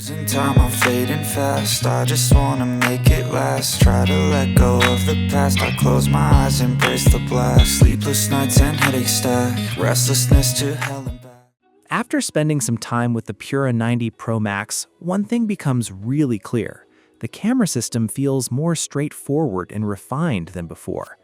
Losing time, I'm fading fast. I just wanna make it last. Try to let go of the past. I close my eyes, embrace the blast. Sleepless nights and headaches stack. Restlessness to hell and back. After spending some time with the Pura 90 Pro Max, one thing becomes really clear. The camera system feels more straightforward and refined than before.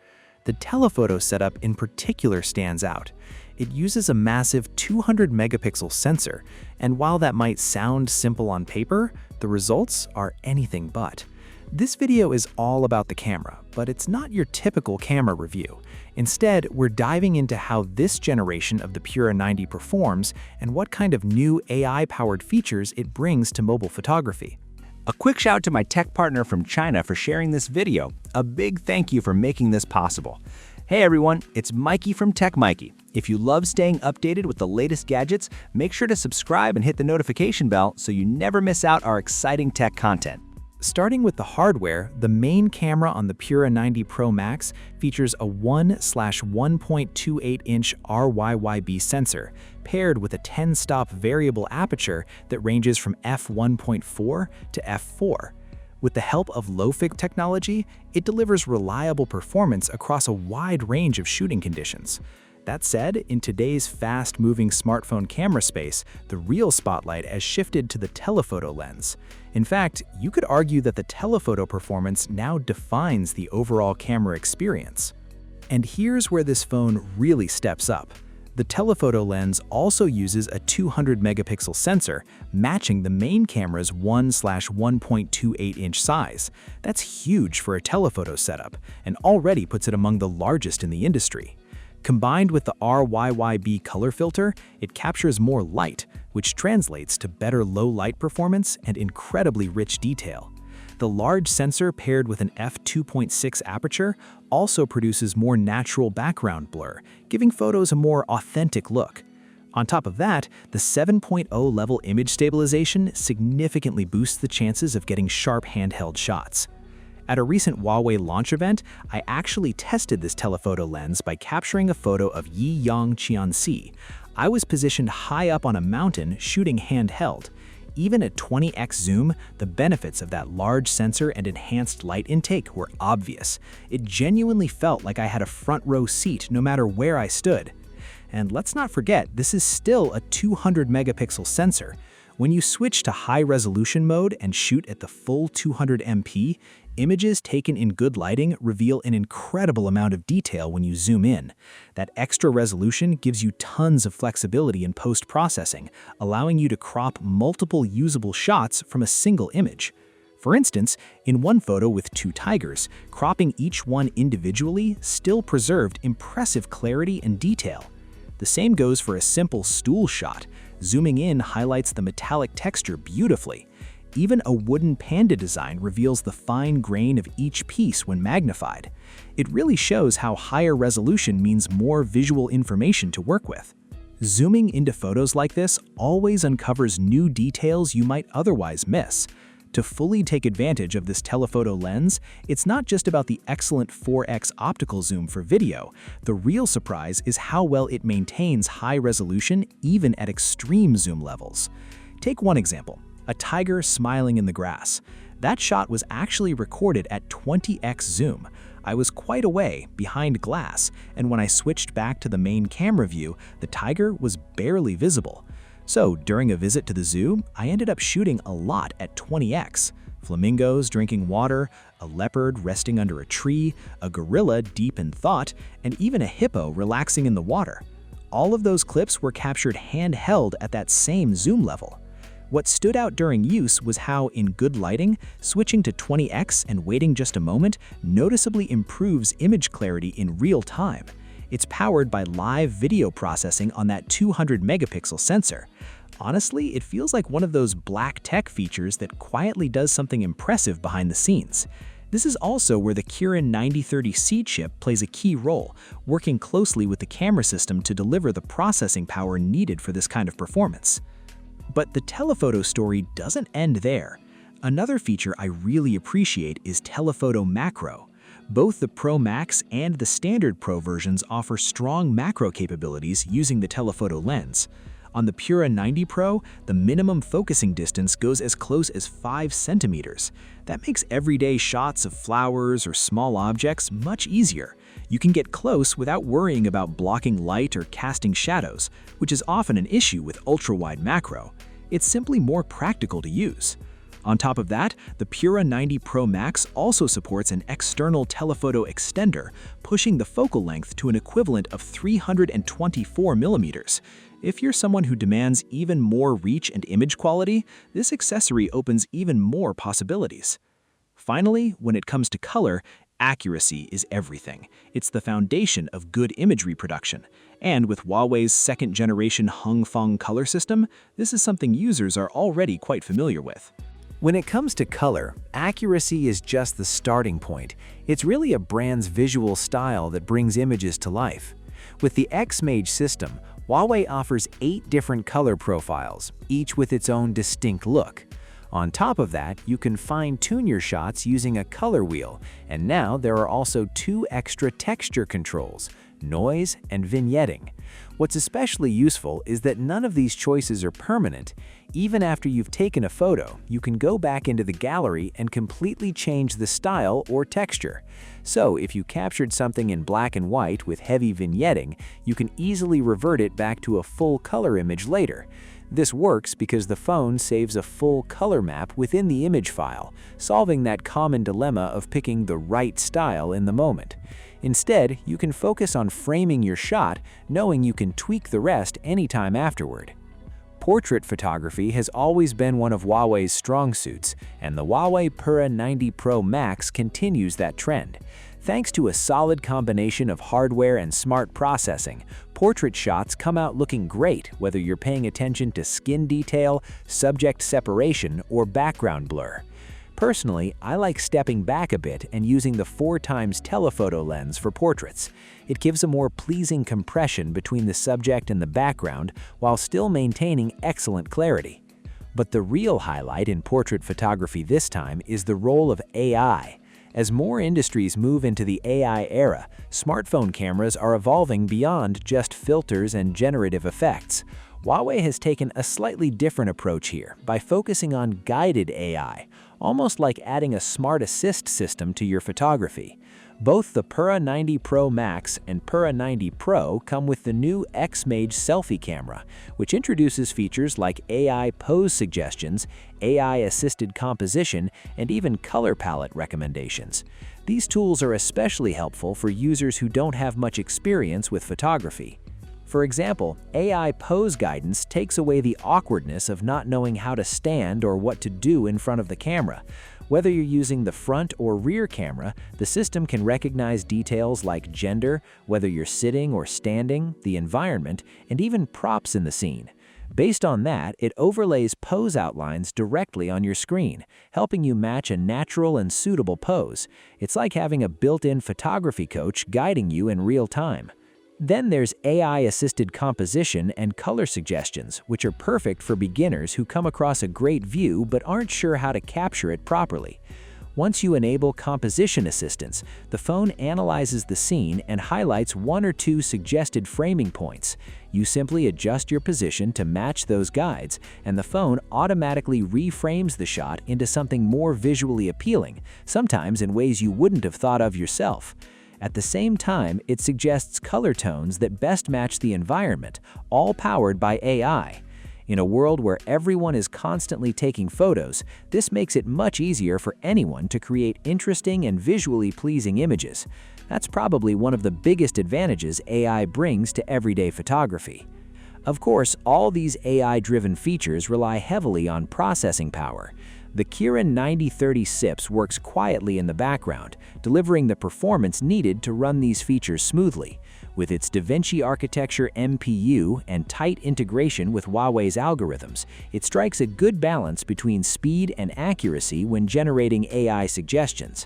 The telephoto setup in particular stands out. It uses a massive 200-megapixel sensor, and while that might sound simple on paper, the results are anything but. This video is all about the camera, but it's not your typical camera review. Instead, we're diving into how this generation of the Pura 90 performs and what kind of new AI-powered features it brings to mobile photography. A quick shout out to my tech partner from China for sharing this video. A big thank you for making this possible. Hey everyone, it's Maiky from techmaiky. If you love staying updated with the latest gadgets, make sure to subscribe and hit the notification bell so you never miss out our exciting tech content. Starting with the hardware, the main camera on the Pura 90 Pro Max features a 1/1.28-inch RYYB sensor, paired with a 10-stop variable aperture that ranges from f1.4 to f4. With the help of low-fig technology, it delivers reliable performance across a wide range of shooting conditions. That said, in today's fast-moving smartphone camera space, the real spotlight has shifted to the telephoto lens. In fact, you could argue that the telephoto performance now defines the overall camera experience. And here's where this phone really steps up. The telephoto lens also uses a 200-megapixel sensor, matching the main camera's 1/1.28-inch size. That's huge for a telephoto setup, and already puts it among the largest in the industry. Combined with the RYYB color filter, it captures more light, which translates to better low-light performance and incredibly rich detail. The large sensor paired with an f2.6 aperture also produces more natural background blur, giving photos a more authentic look. On top of that, the 7.0 level image stabilization significantly boosts the chances of getting sharp handheld shots. At a recent Huawei launch event, I actually tested this telephoto lens by capturing a photo of Yiyang Qianxi. I was positioned high up on a mountain shooting handheld. Even at 20x zoom, the benefits of that large sensor and enhanced light intake were obvious. It genuinely felt like I had a front row seat no matter where I stood. And let's not forget, this is still a 200-megapixel sensor. When you switch to high-resolution mode and shoot at the full 200MP, images taken in good lighting reveal an incredible amount of detail when you zoom in. That extra resolution gives you tons of flexibility in post-processing, allowing you to crop multiple usable shots from a single image. For instance, in one photo with two tigers, cropping each one individually still preserved impressive clarity and detail. The same goes for a simple stool shot. Zooming in highlights the metallic texture beautifully. Even a wooden panda design reveals the fine grain of each piece when magnified. It really shows how higher resolution means more visual information to work with. Zooming into photos like this always uncovers new details you might otherwise miss. To fully take advantage of this telephoto lens, it's not just about the excellent 4x optical zoom for video. The real surprise is how well it maintains high resolution even at extreme zoom levels. Take one example, a tiger smiling in the grass. That shot was actually recorded at 20x zoom. I was quite away, behind glass, and when I switched back to the main camera view, the tiger was barely visible. So, during a visit to the zoo, I ended up shooting a lot at 20x. Flamingos drinking water, a leopard resting under a tree, a gorilla deep in thought, and even a hippo relaxing in the water. All of those clips were captured handheld at that same zoom level. What stood out during use was how, in good lighting, switching to 20x and waiting just a moment noticeably improves image clarity in real time. It's powered by live video processing on that 200-megapixel sensor. Honestly, it feels like one of those black tech features that quietly does something impressive behind the scenes. This is also where the Kirin 9030C chip plays a key role, working closely with the camera system to deliver the processing power needed for this kind of performance. But the telephoto story doesn't end there. Another feature I really appreciate is telephoto macro. Both the Pro Max and the standard Pro versions offer strong macro capabilities using the telephoto lens. On the Pura 90 Pro, the minimum focusing distance goes as close as 5 centimeters. That makes everyday shots of flowers or small objects much easier. You can get close without worrying about blocking light or casting shadows, which is often an issue with ultra-wide macro. It's simply more practical to use. On top of that, the Pura 90 Pro Max also supports an external telephoto extender, pushing the focal length to an equivalent of 324 millimeters. If you're someone who demands even more reach and image quality, this accessory opens even more possibilities. Finally, when it comes to color, accuracy is everything. It's the foundation of good imagery production. And with Huawei's second-generation Hongfeng color system, this is something users are already quite familiar with. When it comes to color, accuracy is just the starting point. It's really a brand's visual style that brings images to life. With the X-Mage system, Huawei offers 8 different color profiles, each with its own distinct look. On top of that, you can fine-tune your shots using a color wheel, and now there are also 2 extra texture controls, noise and vignetting. What's especially useful is that none of these choices are permanent. Even after you've taken a photo, you can go back into the gallery and completely change the style or texture. So if you captured something in black and white with heavy vignetting, you can easily revert it back to a full color image later. This works because the phone saves a full color map within the image file, solving that common dilemma of picking the right style in the moment. Instead, you can focus on framing your shot, knowing you can tweak the rest anytime afterward. Portrait photography has always been one of Huawei's strong suits, and the Huawei Pura 90 Pro Max continues that trend. Thanks to a solid combination of hardware and smart processing, portrait shots come out looking great whether you're paying attention to skin detail, subject separation, or background blur. Personally, I like stepping back a bit and using the 4x telephoto lens for portraits. It gives a more pleasing compression between the subject and the background while still maintaining excellent clarity. But the real highlight in portrait photography this time is the role of AI. As more industries move into the AI era, smartphone cameras are evolving beyond just filters and generative effects. Huawei has taken a slightly different approach here by focusing on guided AI, almost like adding a smart assist system to your photography. Both the Pura 90 Pro Max and Pura 90 Pro come with the new X-Mage selfie camera, which introduces features like AI pose suggestions, AI-assisted composition, and even color palette recommendations. These tools are especially helpful for users who don't have much experience with photography. For example, AI pose guidance takes away the awkwardness of not knowing how to stand or what to do in front of the camera. Whether you're using the front or rear camera, the system can recognize details like gender, whether you're sitting or standing, the environment, and even props in the scene. Based on that, it overlays pose outlines directly on your screen, helping you match a natural and suitable pose. It's like having a built-in photography coach guiding you in real time. Then there's AI-assisted composition and color suggestions, which are perfect for beginners who come across a great view but aren't sure how to capture it properly. Once you enable composition assistance, the phone analyzes the scene and highlights 1 or 2 suggested framing points. You simply adjust your position to match those guides, and the phone automatically reframes the shot into something more visually appealing, sometimes in ways you wouldn't have thought of yourself. At the same time, it suggests color tones that best match the environment, all powered by AI. In a world where everyone is constantly taking photos, this makes it much easier for anyone to create interesting and visually pleasing images. That's probably one of the biggest advantages AI brings to everyday photography. Of course, all these AI-driven features rely heavily on processing power. The Kirin 9030 SIPs works quietly in the background, delivering the performance needed to run these features smoothly. With its DaVinci architecture MPU and tight integration with Huawei's algorithms, it strikes a good balance between speed and accuracy when generating AI suggestions.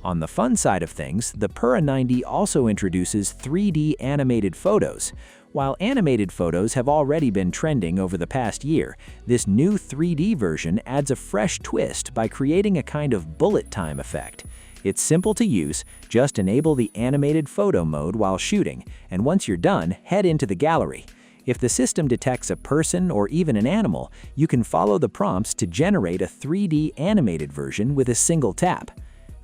On the fun side of things, the Pura 90 also introduces 3D animated photos. While animated photos have already been trending over the past year, this new 3D version adds a fresh twist by creating a kind of bullet time effect. It's simple to use, just enable the animated photo mode while shooting, and once you're done, head into the gallery. If the system detects a person or even an animal, you can follow the prompts to generate a 3D animated version with a single tap.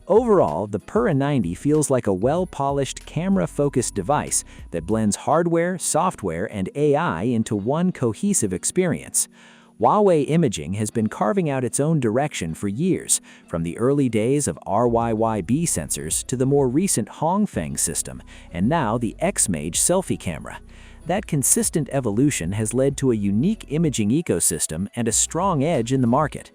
Overall, the Pura 90 feels like a well-polished, camera-focused device that blends hardware, software, and AI into one cohesive experience. Huawei Imaging has been carving out its own direction for years, from the early days of RYYB sensors to the more recent Hongfeng system, and now the Xmage selfie camera. That consistent evolution has led to a unique imaging ecosystem and a strong edge in the market.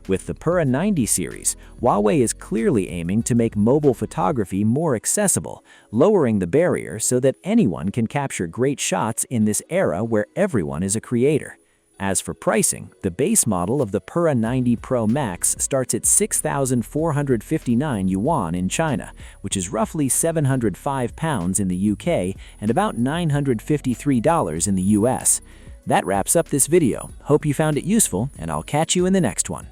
With the Pura 90 series, Huawei is clearly aiming to make mobile photography more accessible, lowering the barrier so that anyone can capture great shots in this era where everyone is a creator. As for pricing, the base model of the Pura 90 Pro Max starts at 6,459 yuan in China, which is roughly £705 in the UK and about $953 in the US. That wraps up this video. Hope you found it useful, and I'll catch you in the next one.